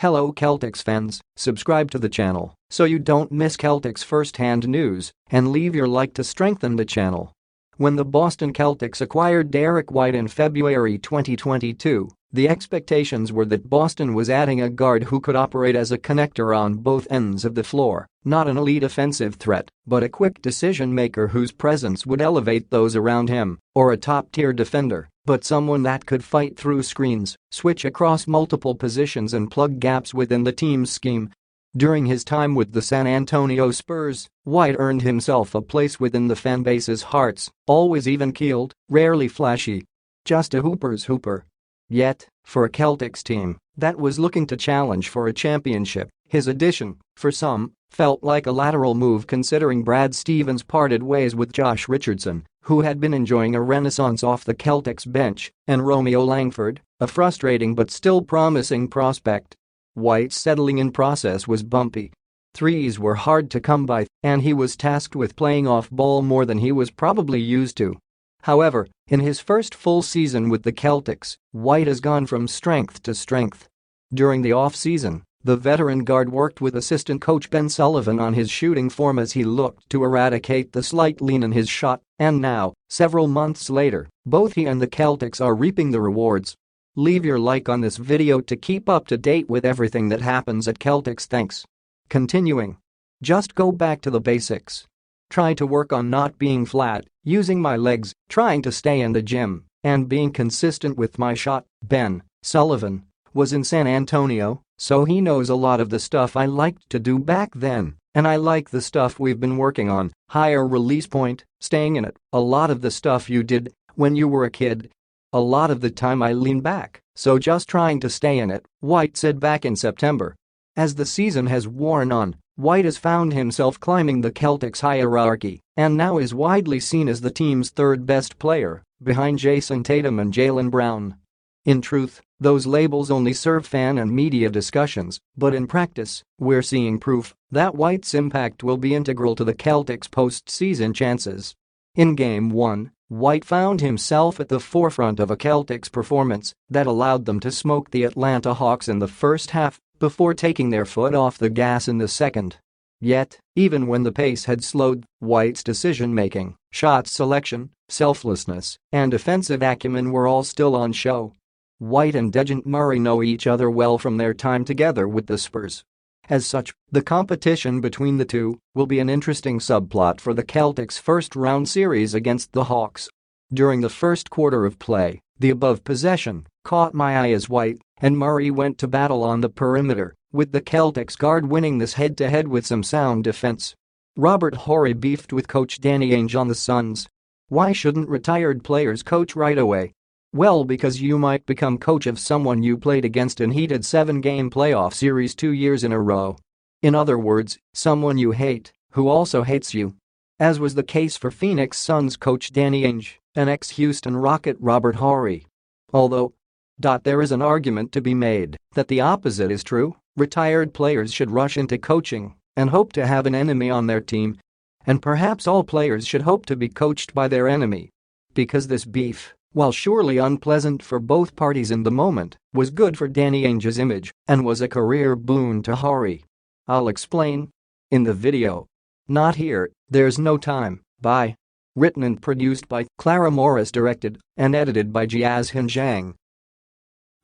Hello Celtics fans, subscribe to the channel so you don't miss Celtics first-hand news and leave your like to strengthen the channel. When the Boston Celtics acquired Derrick White in February 2022, the expectations were that Boston was adding a guard who could operate as a connector on both ends of the floor, not an elite offensive threat, but a quick decision-maker whose presence would elevate those around him, or a top-tier defender, but someone that could fight through screens, switch across multiple positions and plug gaps within the team's scheme. During his time with the San Antonio Spurs, White earned himself a place within the fanbase's hearts, always even-keeled, rarely flashy. Just a hooper's hooper. Yet, for a Celtics team that was looking to challenge for a championship, his addition, for some, felt like a lateral move considering Brad Stevens parted ways with Josh Richardson, who had been enjoying a renaissance off the Celtics bench, and Romeo Langford, a frustrating but still promising prospect. White's settling-in process was bumpy. Threes were hard to come by, and he was tasked with playing off-ball more than he was probably used to. However, in his first full season with the Celtics, White has gone from strength to strength. During the off-season, the veteran guard worked with assistant coach Ben Sullivan on his shooting form as he looked to eradicate the slight lean in his shot, and now, several months later, both he and the Celtics are reaping the rewards. Leave your like on this video to keep up to date with everything that happens at Celtics. Thanks. Continuing. Just go back to the basics. Try to work on not being flat, using my legs, trying to stay in the gym, and being consistent with my shot. Ben Sullivan was in San Antonio, so he knows a lot of the stuff I liked to do back then, and I like the stuff we've been working on, higher release point, staying in it, a lot of the stuff you did when you were a kid. A lot of the time I lean back, so just trying to stay in it, White said back in September. As the season has worn on, White has found himself climbing the Celtics hierarchy and now is widely seen as the team's third-best player, behind Jason Tatum and Jaylen Brown. In truth, those labels only serve fan and media discussions, but in practice, we're seeing proof that White's impact will be integral to the Celtics' postseason chances. In Game 1, White found himself at the forefront of a Celtics performance that allowed them to smoke the Atlanta Hawks in the first half before taking their foot off the gas in the second. Yet, even when the pace had slowed, White's decision-making, shot selection, selflessness, and defensive acumen were all still on show. White and Dejounte Murray know each other well from their time together with the Spurs. As such, the competition between the two will be an interesting subplot for the Celtics' first-round series against the Hawks. During the first quarter of play, the above possession caught my eye as White and Murray went to battle on the perimeter, with the Celtics guard winning this head-to-head with some sound defense. Robert Horry beefed with coach Danny Ainge on the Suns. Why shouldn't retired players coach right away? Well, because you might become coach of someone you played against in heated 7-game playoff series 2 years in a row. In other words, someone you hate, who also hates you. As was the case for Phoenix Suns coach Danny Ainge and ex-Houston Rocket Robert Horry. Although, there is an argument to be made that the opposite is true. Retired players should rush into coaching and hope to have an enemy on their team. And perhaps all players should hope to be coached by their enemy. Because this beef, while surely unpleasant for both parties in the moment, was good for Danny Ainge's image and was a career boon to Horry. I'll explain. In the video. Not here, there's no time. Bye. Written and produced by Clara Morris, directed and edited by Jiazhan Zhang.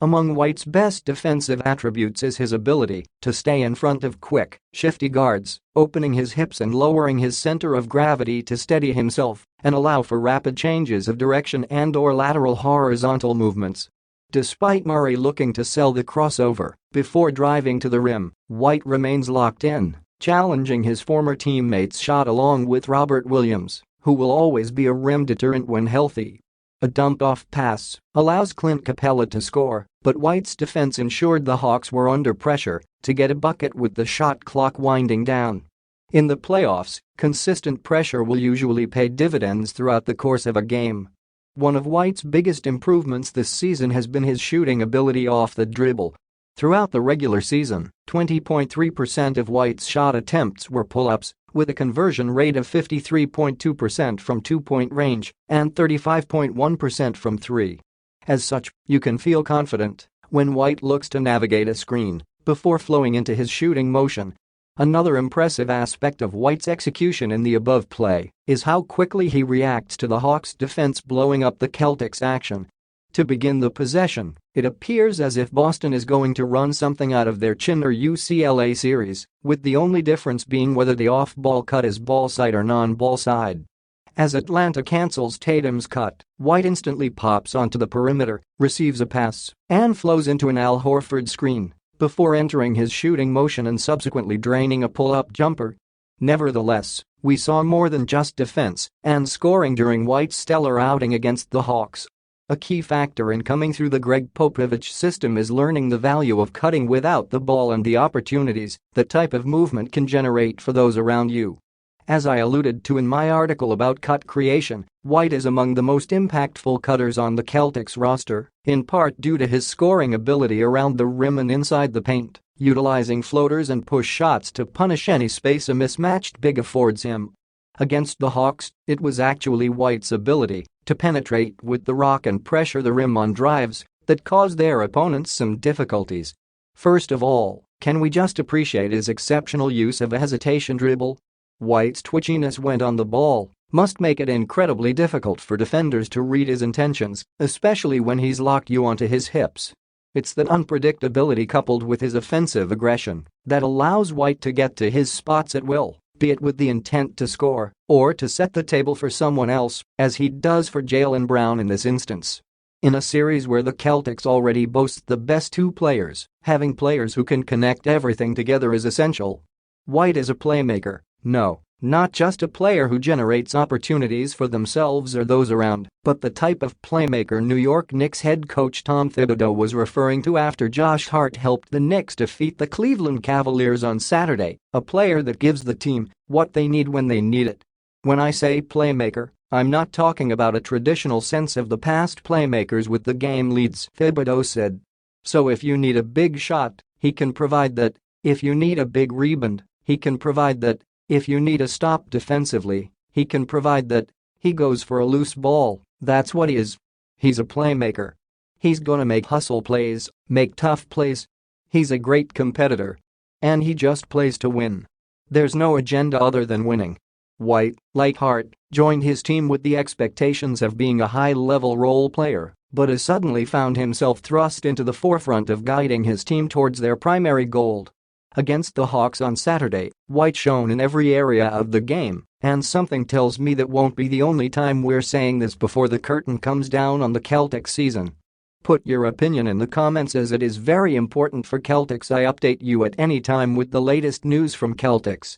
Among White's best defensive attributes is his ability to stay in front of quick, shifty guards, opening his hips and lowering his center of gravity to steady himself and allow for rapid changes of direction and/or lateral horizontal movements. Despite Murray looking to sell the crossover before driving to the rim, White remains locked in, challenging his former teammates' shot along with Robert Williams, who will always be a rim deterrent when healthy. A dump-off pass allows Clint Capella to score, but White's defense ensured the Hawks were under pressure to get a bucket with the shot clock winding down. In the playoffs, consistent pressure will usually pay dividends throughout the course of a game. One of White's biggest improvements this season has been his shooting ability off the dribble. Throughout the regular season, 20.3% of White's shot attempts were pull-ups, with a conversion rate of 53.2% from two-point range and 35.1% from three. As such, you can feel confident when White looks to navigate a screen, before flowing into his shooting motion. Another impressive aspect of White's execution in the above play is how quickly he reacts to the Hawks' defense blowing up the Celtics' action. To begin the possession, it appears as if Boston is going to run something out of their Chin or UCLA series, with the only difference being whether the off-ball cut is ball side or non-ball side. As Atlanta cancels Tatum's cut, White instantly pops onto the perimeter, receives a pass, and flows into an Al Horford screen before entering his shooting motion and subsequently draining a pull-up jumper. Nevertheless, we saw more than just defense and scoring during White's stellar outing against the Hawks. A key factor in coming through the Greg Popovich system is learning the value of cutting without the ball and the opportunities that type of movement can generate for those around you. As I alluded to in my article about cut creation, White is among the most impactful cutters on the Celtics roster, in part due to his scoring ability around the rim and inside the paint, utilizing floaters and push shots to punish any space a mismatched big affords him. Against the Hawks, it was actually White's ability to penetrate with the rock and pressure the rim on drives that caused their opponents some difficulties. First of all, can we just appreciate his exceptional use of a hesitation dribble? White's twitchiness when on the ball must make it incredibly difficult for defenders to read his intentions, especially when he's locked you onto his hips. It's that unpredictability coupled with his offensive aggression that allows White to get to his spots at will, be it with the intent to score or to set the table for someone else, as he does for Jaylen Brown in this instance. In a series where the Celtics already boast the best two players, having players who can connect everything together is essential. White is a playmaker. No, not just a player who generates opportunities for themselves or those around, but the type of playmaker New York Knicks head coach Tom Thibodeau was referring to after Josh Hart helped the Knicks defeat the Cleveland Cavaliers on Saturday, a player that gives the team what they need when they need it. When I say playmaker, I'm not talking about a traditional sense of the past playmakers with the game leads, Thibodeau said. So if you need a big shot, he can provide that. If you need a big rebound, he can provide that. If you need a stop defensively, he can provide that. He goes for a loose ball, that's what he is. He's a playmaker. He's gonna make hustle plays, make tough plays. He's a great competitor. And he just plays to win. There's no agenda other than winning. White, like Hart, joined his team with the expectations of being a high-level role player, but has suddenly found himself thrust into the forefront of guiding his team towards their primary goal. Against the Hawks on Saturday, White shone in every area of the game, and something tells me that won't be the only time we're saying this before the curtain comes down on the Celtics season. Put your opinion in the comments, as it is very important for Celtics I update you at any time with the latest news from Celtics.